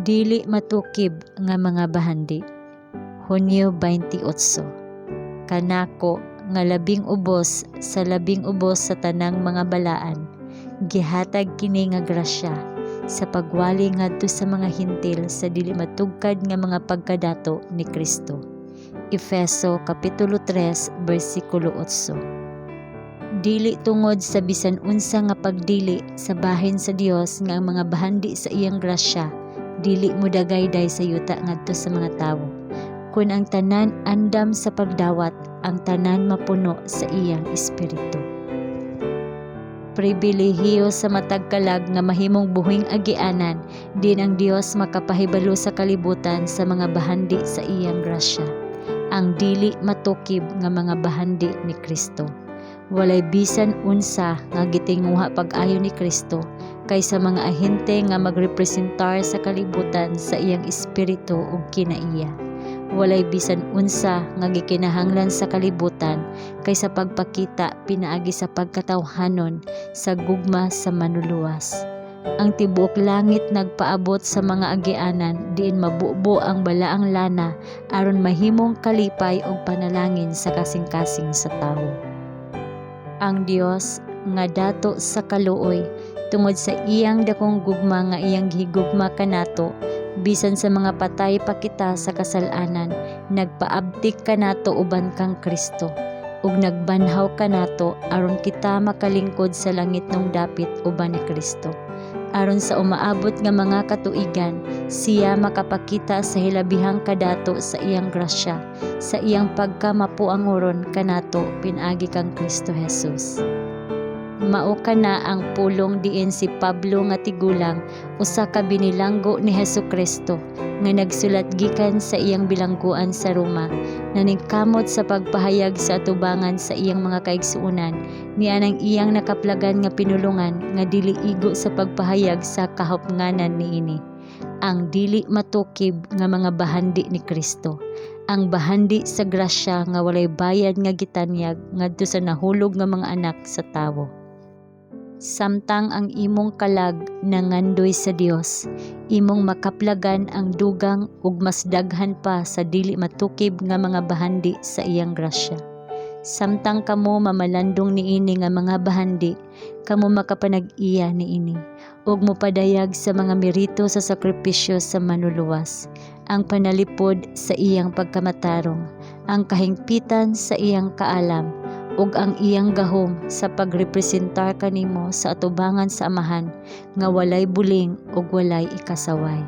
Dili matukib nga mga bahandi. Hunyo 28. Kanako nga labing ubos sa tanang mga balaan, gihatag kini nga grasya sa pagwali ngadto sa mga hintil sa dili matugkad nga mga pagkadato ni Kristo. Efeso Kapitulo 3 versikulo 8. Dili tungod sa bisan unsa nga pagdili sa bahin sa Dios nga ang mga bahandi sa iyang grasya dili modagayday sa yuta ngadto sa mga tawo. Kun ang tanan andam sa pagdawat, ang tanan mapuno sa iyang espiritu. Pribilehiyo sa matag kalag nga mahimong buhing agianan, din ang Dios makapahibalo sa kalibutan sa mga bahandi sa iyang grasya. Ang dili matukib nga mga bahandi ni Kristo. Walay bisan unsa nga gitinguha pag-ayo ni Kristo kaysa mga ahente nga magrepresentar sa kalibutan sa iyang espiritu ug kinaiya. Walay bisan unsa nga gikinahanglan sa kalibutan kaysa pagpakita pinaagi sa pagkatawhanon sa gugma sa manluluwas. Ang tibuok langit nagpaabot sa mga agianan diin mabubo ang balaang lana aron mahimong kalipay ug panalangin sa kasing-kasing sa tawo. Ang Dios nga dato sa kaluoy tungod sa iyang dakong gugma nga iyang gihigugma kanato bisan sa mga patay pa kita sa kasalanan, nagpaabtik kanato uban kang Kristo ug nagbanhaw kanato aron kita makalingkod sa langit nung dapit uban ni Kristo. Aron sa umaabot nga mga katuigan, siya makapakita sa hilabihang kadato sa iyang grasya, sa iyang pagkamapuangoron kanato pinaagi kang Kristo Jesus. Mao kana ang pulong diin si Pablo nga tigulang, usa ka binilanggo ni Hesukristo nga nagsulat gikan sa iyang bilangguan sa Roma, naningkamot sa pagpahayag sa atubangan sa iyang mga kaigsuonan, niya nang iyang nakaplagan nga pinulungan nga dili igo sa pagpahayag sa kahupnganan niini. Ang dili matukib nga mga bahandi ni Kristo. Ang bahandi sa grasya nga walay bayad nga gitanyag ngadto sa nahulog nga mga anak sa tawo. Samtang ang imong kalag nangandoy sa Dios, imong makaplagan ang dugang ug mas daghan pa sa dili matukib nga mga bahandi sa iyang grasya. Samtang kamo mamalandong niini nga mga bahandi, kamo makapanag-iya niini ug mopadayag sa mga merito sa sakripisyo sa manluluwas, ang panalipod sa iyang pagkamatarong, ang kahingpitan sa iyang kaalam, ug ang iyang gahom sa pagrepresentar kanimo sa atubangan sa Amahan nga walay buling ug walay ikasaway.